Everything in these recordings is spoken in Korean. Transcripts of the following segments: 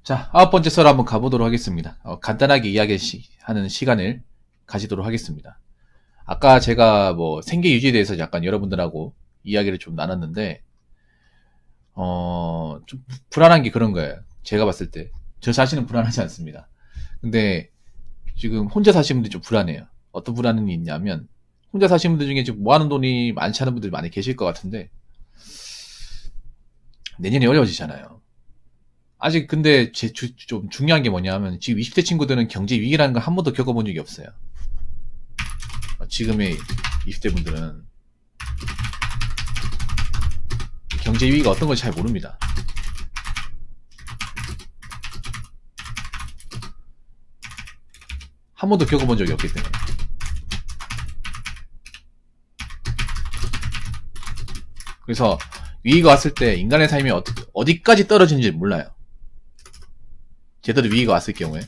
자, 9번째 썰 한번 가보도록 하겠습니다. 간단하게 이야기하는 시간을 가지도록 하겠습니다. 아까 제가 뭐 생계 유지에 대해서 약간 여러분들하고 이야기를 좀 나눴는데, 좀 불안한 게 그런 거예요. 제가 봤을 때. 저 자신은 불안하지 않습니다. 근데 지금 혼자 사시는 분들이 좀 불안해요. 어떤 불안이 있냐면, 혼자 사시는 분들 중에 지금 모아놓은 돈이 많지 않은 분들이 많이 계실 것 같은데, 내년이 어려워지잖아요. 아직 근데 좀 중요한 게 뭐냐면 지금 20대 친구들은 경제 위기라는 걸 한 번도 겪어본 적이 없어요. 지금의 20대 분들은 경제 위기가 어떤 걸 잘 모릅니다. 한 번도 겪어본 적이 없기 때문에. 그래서 위기가 왔을 때 인간의 삶이 어디까지 떨어지는지 몰라요. 제대로 위기가 왔을 경우에.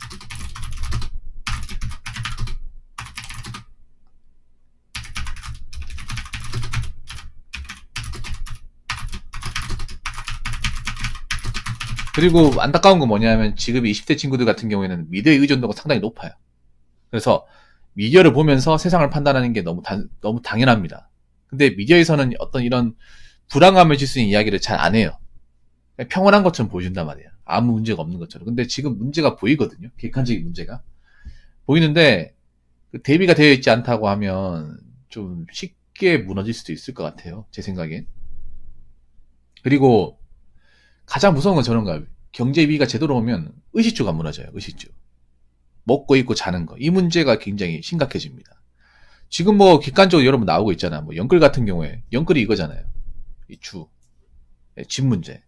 그리고 안타까운 건 뭐냐면 지금 20대 친구들 같은 경우에는 미디어의 의존도가 상당히 높아요. 그래서 미디어를 보면서 세상을 판단하는 게 너무 당연합니다. 근데 미디어에서는 어떤 이런 불안감을 줄 수 있는 이야기를 잘 안 해요. 평온한 것처럼 보여준단 말이에요. 아무 문제가 없는 것처럼. 근데 지금 문제가 보이거든요. 객관적인 문제가. 보이는데 대비가 되어 있지 않다고 하면 좀 쉽게 무너질 수도 있을 것 같아요. 제 생각엔. 그리고 가장 무서운 건 저런 거예요. 경제 위기가 제대로 오면 의식주가 무너져요. 의식주. 먹고 입고 자는 거. 이 문제가 굉장히 심각해집니다. 지금 뭐 객관적으로 여러분 나오고 있잖아. 뭐 연끌 같은 경우에 연끌이 이거잖아요. 이 집 문제.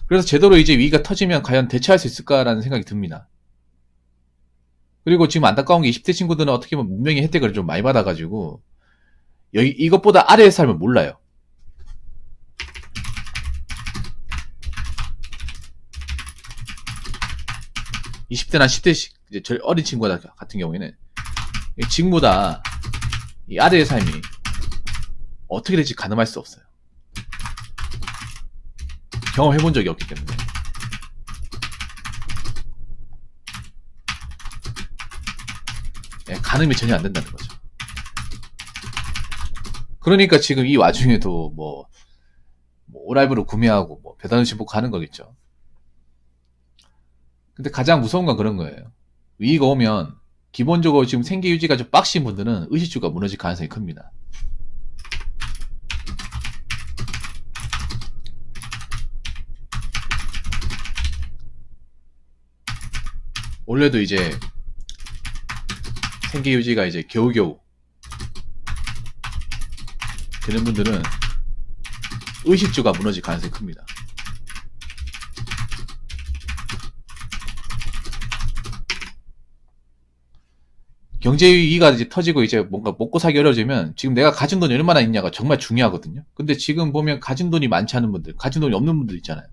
그래서 제대로 이제 위기가 터지면 과연 대처할 수 있을까라는 생각이 듭니다. 그리고 지금 안타까운 게 20대 친구들은 어떻게 보면 문명의 혜택을 좀 많이 받아가지고 이것보다 아래의 삶을 몰라요. 이십 대나 10대 이제 제일 어린 친구 같은 경우에는 지금보다 이 아래의 삶이 어떻게 될지 가늠할 수 없어요. 경험해본 적이 없기 때문에. 가늠이 전혀 안 된다는 거죠. 그러니까 지금 이 와중에도 뭐 오라이브를 구매하고 뭐 배달음식 먹고 하는 거겠죠. 근데 가장 무서운 건 그런 거예요. 위기가 오면 기본적으로 지금 생계 유지가 좀 빡신 분들은 의식주가 무너질 가능성이 큽니다. 원래도 이제 생계 유지가 이제 겨우겨우 되는 분들은 의식주가 무너질 가능성이 큽니다. 경제 위기가 이제 터지고 이제 뭔가 먹고 살기 어려워지면 지금 내가 가진 돈이 얼마나 있냐가 정말 중요하거든요. 근데 지금 보면 가진 돈이 많지 않은 분들, 가진 돈이 없는 분들 있잖아요.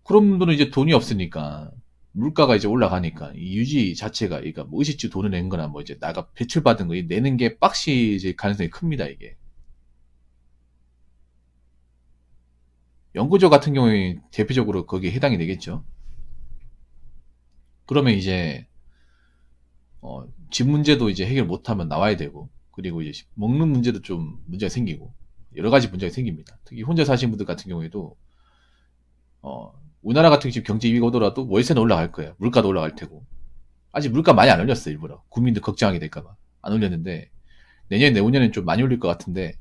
그런 분들은 이제 돈이 없으니까 물가가 이제 올라가니까 이 유지 자체가 그러니까 뭐 의식주 돈을 낸 거나 뭐 이제 나가 배출받은 거 내는 게 빡시 가능성이 큽니다, 이게. 연구조 같은 경우에 대표적으로 거기에 해당이 되겠죠. 그러면 이제 집 문제도 이제 해결 못하면 나와야 되고, 그리고 이제 먹는 문제도 좀 문제가 생기고, 여러 가지 문제가 생깁니다. 특히 혼자 사시는 분들 같은 경우에도, 우리나라 같은 지금 경제 위기가 오더라도 월세는 올라갈 거예요. 물가도 올라갈 테고. 아직 물가 많이 안 올렸어요, 일부러. 국민들 걱정하게 될까봐. 안 올렸는데, 내년엔 좀 많이 올릴 것 같은데,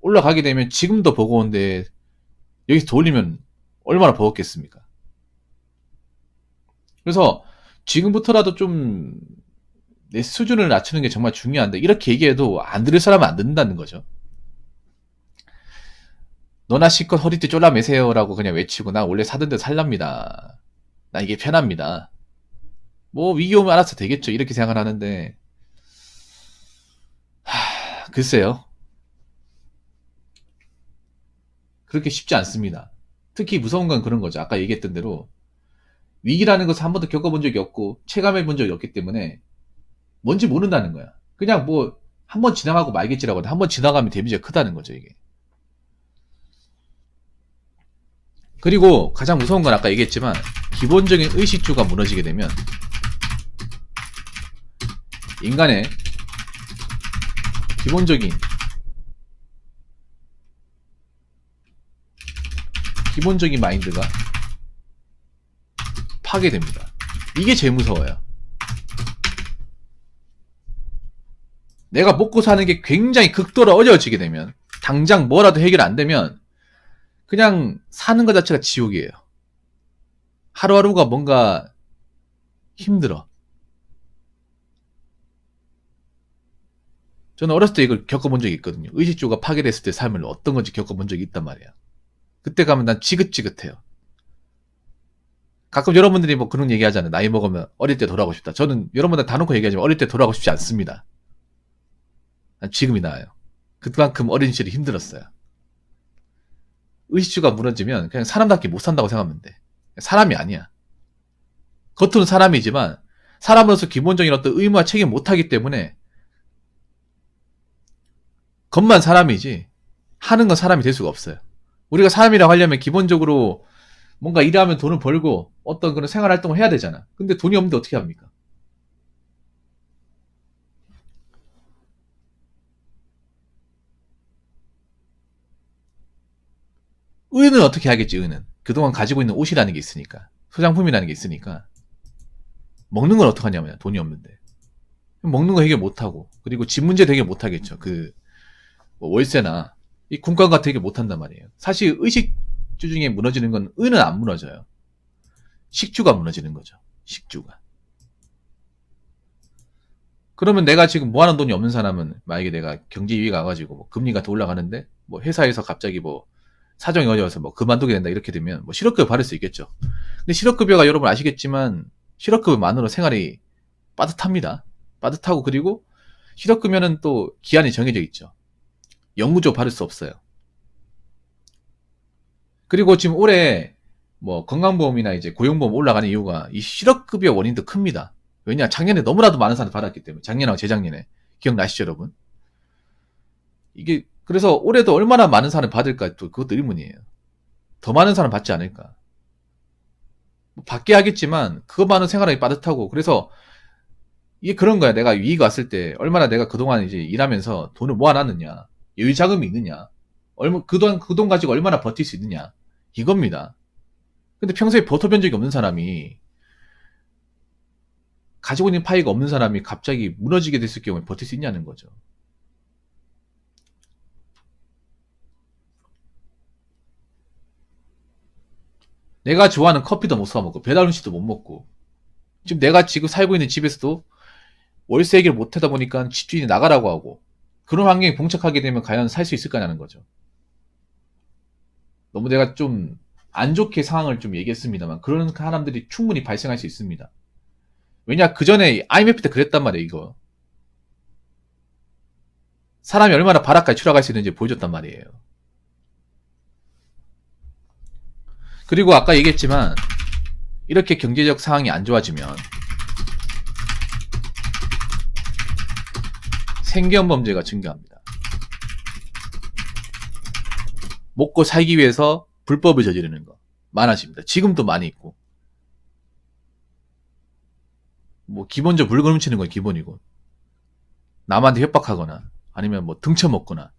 올라가게 되면 지금도 버거운데, 여기서 더 올리면 얼마나 버겁겠습니까? 그래서 지금부터라도 좀 내 수준을 낮추는 게 정말 중요한데 이렇게 얘기해도 안 들을 사람은 안 듣는다는 거죠. 너나 실컷 허리띠 졸라매세요라고 그냥 외치고 나 원래 사던 데 살랍니다. 나 이게 편합니다. 뭐 위기 오면 알아서 되겠죠. 이렇게 생각을 하는데 글쎄요. 그렇게 쉽지 않습니다. 특히 무서운 건 그런 거죠. 아까 얘기했던 대로 위기라는 것을 한 번도 겪어본 적이 없고 체감해 본 적이 없기 때문에 뭔지 모른다는 거야. 그냥 뭐 한번 지나가고 말겠지라고 하는데 한번 지나가면 데미지가 크다는 거죠, 이게. 그리고 가장 무서운 건 아까 얘기했지만 기본적인 의식주가 무너지게 되면 인간의 기본적인 마인드가 파괴됩니다. 이게 제일 무서워요. 내가 먹고 사는 게 굉장히 극도로 어려워지게 되면, 당장 뭐라도 해결 안 되면 그냥 사는 것 자체가 지옥이에요. 하루하루가 뭔가 힘들어. 저는 어렸을 때 이걸 겪어본 적이 있거든요. 의식주가 파괴됐을 때 삶을 어떤 건지 겪어본 적이 있단 말이에요. 그때 가면 난 지긋지긋해요. 가끔 여러분들이 뭐 그런 얘기 하잖아요. 나이 먹으면 어릴 때 돌아가고 싶다. 저는 여러분들 다 놓고 얘기하지만 어릴 때 돌아가고 싶지 않습니다. 난 지금이 나아요. 그만큼 어린 시절이 힘들었어요. 의식주가 무너지면 그냥 사람답게 못 산다고 생각하면 돼. 사람이 아니야. 겉으로는 사람이지만 사람으로서 기본적인 어떤 의무와 책임을 못하기 때문에 겉만 사람이지 하는 건 사람이 될 수가 없어요. 우리가 사람이라고 하려면 기본적으로 뭔가 일하면 돈을 벌고 어떤 그런 생활활동을 해야 되잖아. 근데 돈이 없는데 어떻게 합니까? 의는 어떻게 하겠지, 의는. 그동안 가지고 있는 옷이라는 게 있으니까. 소장품이라는 게 있으니까. 먹는 건 어떡하냐면 돈이 없는데. 먹는 거 해결 못하고. 그리고 집 문제도 해결 못하겠죠. 뭐 월세나 이 군가 같은 게 못한단 말이에요. 사실 의식주 중에 무너지는 건 의는 안 무너져요. 식주가 무너지는 거죠. 식주가. 그러면 내가 지금 모아놓은 돈이 없는 사람은 만약에 내가 경제 위기가 와가지고 뭐 금리가 더 올라가는데 뭐 회사에서 갑자기 뭐 사정이 어려워서 뭐 그만두게 된다 이렇게 되면 뭐 실업급여 받을 수 있겠죠. 근데 실업급여가 여러분 아시겠지만 실업급여만으로 생활이 빠듯합니다. 빠듯하고 그리고 실업급여는 또 기한이 정해져 있죠. 영구적으로 받을 수 없어요. 그리고 지금 올해 뭐 건강보험이나 이제 고용보험 올라가는 이유가 이 실업급여 원인도 큽니다. 왜냐 작년에 너무나도 많은 사람이 받았기 때문에. 작년하고 재작년에 기억나시죠 여러분? 이게 그래서 올해도 얼마나 많은 사람이 받을까 또 그것도 의문이에요. 더 많은 사람 받지 않을까? 뭐 받게 하겠지만 그것만은 생활하기 빠듯하고 그래서 이게 그런 거야. 내가 위기가 왔을 때 얼마나 내가 그동안 이제 일하면서 돈을 모아놨느냐, 여유 자금이 있느냐, 그 돈 가지고 얼마나 버틸 수 있느냐 이겁니다. 근데 평소에 버텨본 적이 없는 사람이 가지고 있는 파이가 없는 사람이 갑자기 무너지게 됐을 경우에 버틸 수 있냐는 거죠. 내가 좋아하는 커피도 못 사먹고 배달 음식도 못 먹고 지금 내가 지금 살고 있는 집에서도 월세 해결 못 하다 보니까 집주인이 나가라고 하고 그런 환경에 봉착하게 되면 과연 살 수 있을까냐는 거죠. 너무 내가 좀 안 좋게 상황을 좀 얘기했습니다만 그런 사람들이 충분히 발생할 수 있습니다. 왜냐 그 전에 IMF 때 그랬단 말이에요. 이거 사람이 얼마나 바닥까지 추락할 수 있는지 보여줬단 말이에요. 그리고 아까 얘기했지만 이렇게 경제적 상황이 안 좋아지면 생계형 범죄가 증가합니다. 먹고 살기 위해서 불법을 저지르는 거 많아집니다. 지금도 많이 있고 뭐 기본적으로 물건 훔치는 건 기본이고 남한테 협박하거나 아니면 뭐 등쳐먹거나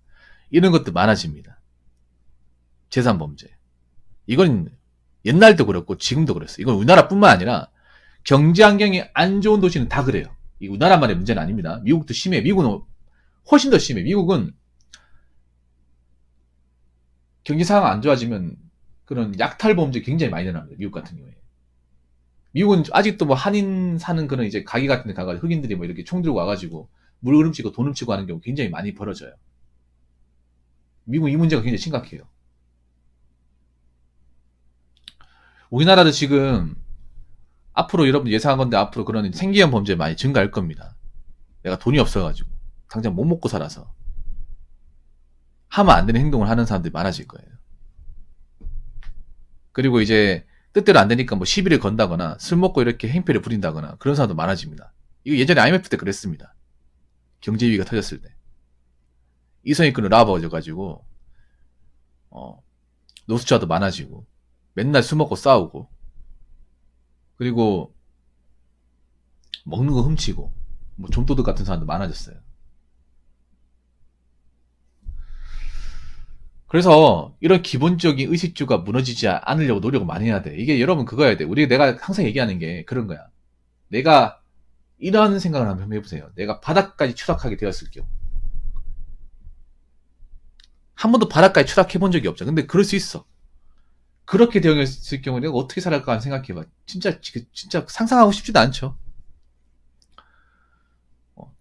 이런 것도 많아집니다. 재산범죄 이건 옛날도 그렇고 지금도 그랬어요. 이건 우리나라뿐만 아니라 경제 환경이 안 좋은 도시는 다 그래요. 이 우리나라만의 문제는 아닙니다. 미국도 심해. 미국은 훨씬 더 심해. 미국은 경제 상황 안 좋아지면 그런 약탈 범죄 굉장히 많이 일어납니다. 미국 같은 경우에. 미국은 아직도 뭐 한인 사는 그런 이제 가게 같은 데 가가지고 흑인들이 뭐 이렇게 총 들고 와가지고 물을 훔치고 돈 훔치고 하는 경우 굉장히 많이 벌어져요. 미국은 이 문제가 굉장히 심각해요. 우리나라도 지금 앞으로 여러분 예상한 건데 앞으로 그런 생계형 범죄 많이 증가할 겁니다. 내가 돈이 없어가지고 당장 못 먹고 살아서 하면 안 되는 행동을 하는 사람들이 많아질 거예요. 그리고 이제 뜻대로 안 되니까 뭐 시비를 건다거나 술 먹고 이렇게 행패를 부린다거나 그런 사람도 많아집니다. 이거 예전에 IMF 때 그랬습니다. 경제 위기가 터졌을 때. 이성애끈으로 나아버려가지고 노숙자도 많아지고 맨날 술 먹고 싸우고 그리고 먹는 거 훔치고 뭐 좀도둑 같은 사람도 많아졌어요. 그래서 이런 기본적인 의식주가 무너지지 않으려고 노력을 많이 해야 돼. 이게 여러분 그거야 돼. 내가 항상 얘기하는 게 그런 거야. 내가 이런 생각을 한번 해보세요. 내가 바닥까지 추락하게 되었을 경우. 한 번도 바닥까지 추락해 본 적이 없죠. 근데 그럴 수 있어. 그렇게 되었을 경우 내가 어떻게 살아갈까 생각해봐. 진짜 상상하고 싶지도 않죠.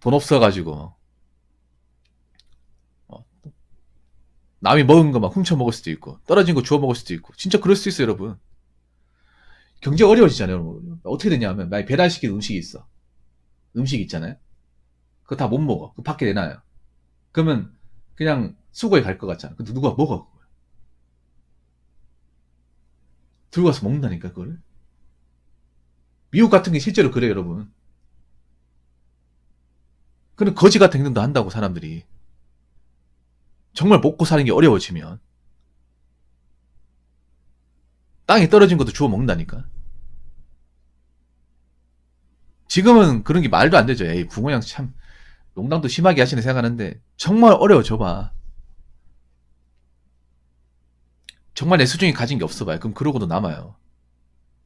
돈 없어가지고 남이 먹은 거 막 훔쳐 먹을 수도 있고 떨어진 거 주워 먹을 수도 있고 진짜 그럴 수 있어요, 여러분. 경제 어려워지잖아요, 여러분. 어떻게 되냐면 만약 배달시킨 음식이 있어. 음식 있잖아요. 그거 다 못 먹어. 그 밖에 내놔요. 그러면 그냥 수거에 갈 것 같잖아. 근데 누가 먹어? 그걸. 들고 가서 먹는다니까, 그거를. 미국 같은 게 실제로 그래요, 여러분. 그런 거지 같은 행동도 한다고, 사람들이. 정말 먹고 사는 게 어려워지면. 땅에 떨어진 것도 주워 먹는다니까. 지금은 그런 게 말도 안 되죠. 에이, 붕어 양 참, 농담도 심하게 하시네 생각하는데, 정말 어려워져봐. 정말 내 수중에 가진 게 없어 봐요. 그럼 그러고도 남아요.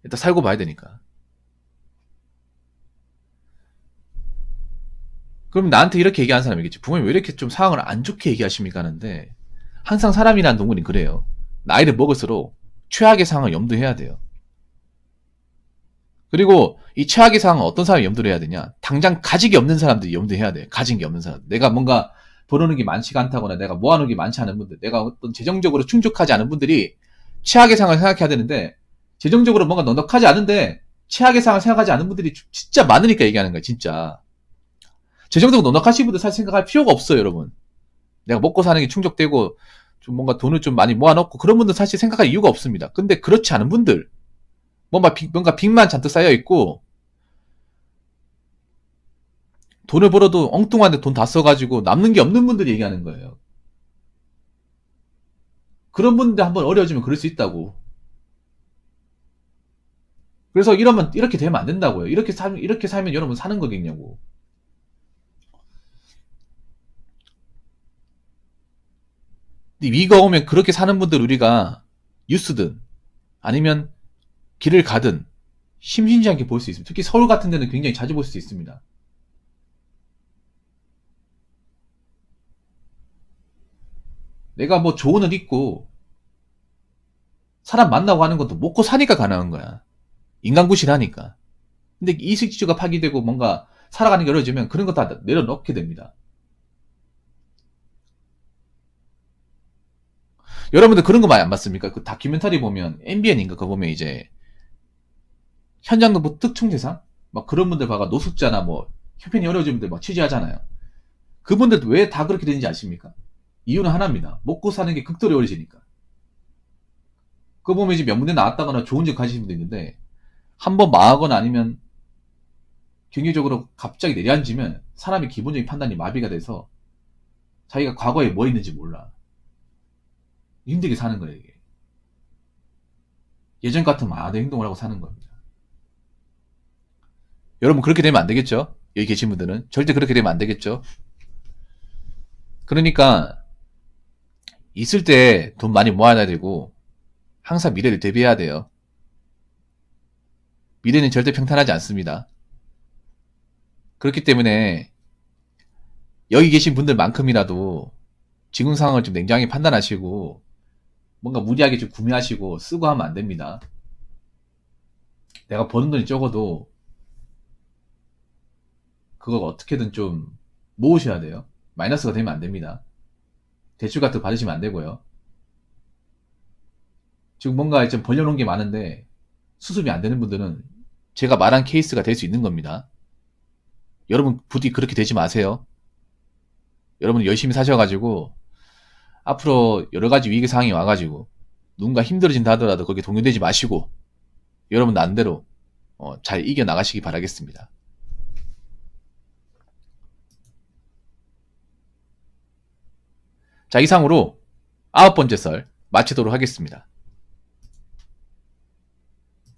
일단 살고 봐야 되니까. 그럼 나한테 이렇게 얘기하는 사람이겠지. 부모님 왜 이렇게 좀 상황을 안 좋게 얘기하십니까? 하는데, 항상 사람이란 동물이 그래요. 나이를 먹을수록 최악의 상황을 염두해야 돼요. 그리고 이 최악의 상황은 어떤 사람이 염두를 해야 되냐? 당장 가지기 없는 사람들이 염두해야 돼. 가진 게 없는 사람. 내가 뭔가 벌어놓은 게 많지가 않다거나 내가 모아놓은 게 많지 않은 분들, 내가 어떤 재정적으로 충족하지 않은 분들이 최악의 상황을 생각해야 되는데, 재정적으로 뭔가 넉넉하지 않은데 최악의 상황을 생각하지 않은 분들이 진짜 많으니까 얘기하는 거야, 진짜. 재정적으로 넉넉하신 분들 사실 생각할 필요가 없어요, 여러분. 내가 먹고 사는 게 충족되고 좀 뭔가 돈을 좀 많이 모아놓고 그런 분들 사실 생각할 이유가 없습니다. 근데 그렇지 않은 분들, 뭔가 빚만 잔뜩 쌓여있고 돈을 벌어도 엉뚱한데 돈 다 써가지고 남는 게 없는 분들이 얘기하는 거예요. 그런 분들 한번 어려워지면 그럴 수 있다고. 그래서 이렇게 되면 안 된다고요. 이렇게 살면 여러분 사는 거겠냐고. 근데 위기가 오면 그렇게 사는 분들 우리가 뉴스든 아니면 길을 가든 심심치 않게 볼 수 있습니다. 특히 서울 같은 데는 굉장히 자주 볼 수 있습니다. 내가 뭐 좋은 옷 입고 사람 만나고 하는 것도 먹고 사니까 가능한 거야. 인간구실하니까. 근데 이식주가 파기되고 뭔가 살아가는 게 어려워지면 그런 거 다 내려놓게 됩니다. 여러분들 그런 거 많이 안 봤습니까? 그 다큐멘터리 보면 MBN인가 그거 보면 이제 현장노부 특총대상 막 그런 분들 봐가 노숙자나 뭐 형편이 어려워진 분들 막 취재하잖아요. 그분들도 왜 다 그렇게 되는지 아십니까? 이유는 하나입니다. 먹고 사는 게 극도로 어려워지니까. 그거 보면 이제 명문대 나왔다거나 좋은 집 가지신 분도 있는데 한번 망하거나 아니면 경제적으로 갑자기 내려앉으면 사람의 기본적인 판단이 마비가 돼서 자기가 과거에 뭐 했는지 몰라. 힘들게 사는 거예요, 이게. 예전 같으면 내 행동을 하고 사는 겁니다. 여러분 그렇게 되면 안 되겠죠? 여기 계신 분들은 절대 그렇게 되면 안 되겠죠? 그러니까 있을 때 돈 많이 모아놔야 되고 항상 미래를 대비해야 돼요. 미래는 절대 평탄하지 않습니다. 그렇기 때문에 여기 계신 분들만큼이라도 지금 상황을 좀 냉정하게 판단하시고 뭔가 무리하게 좀 구매하시고 쓰고 하면 안 됩니다. 내가 버는 돈이 적어도 그걸 어떻게든 좀 모으셔야 돼요. 마이너스가 되면 안 됩니다. 대출 같은 거 받으시면 안 되고요. 지금 뭔가 좀 벌려놓은 게 많은데 수습이 안 되는 분들은 제가 말한 케이스가 될 수 있는 겁니다. 여러분 부디 그렇게 되지 마세요. 여러분 열심히 사셔가지고 앞으로 여러 가지 위기 상황이 와가지고 누군가 힘들어진다 하더라도 거기에 동요되지 마시고 여러분 나름대로 잘 이겨나가시기 바라겠습니다. 자, 이상으로 9번째 썰 마치도록 하겠습니다.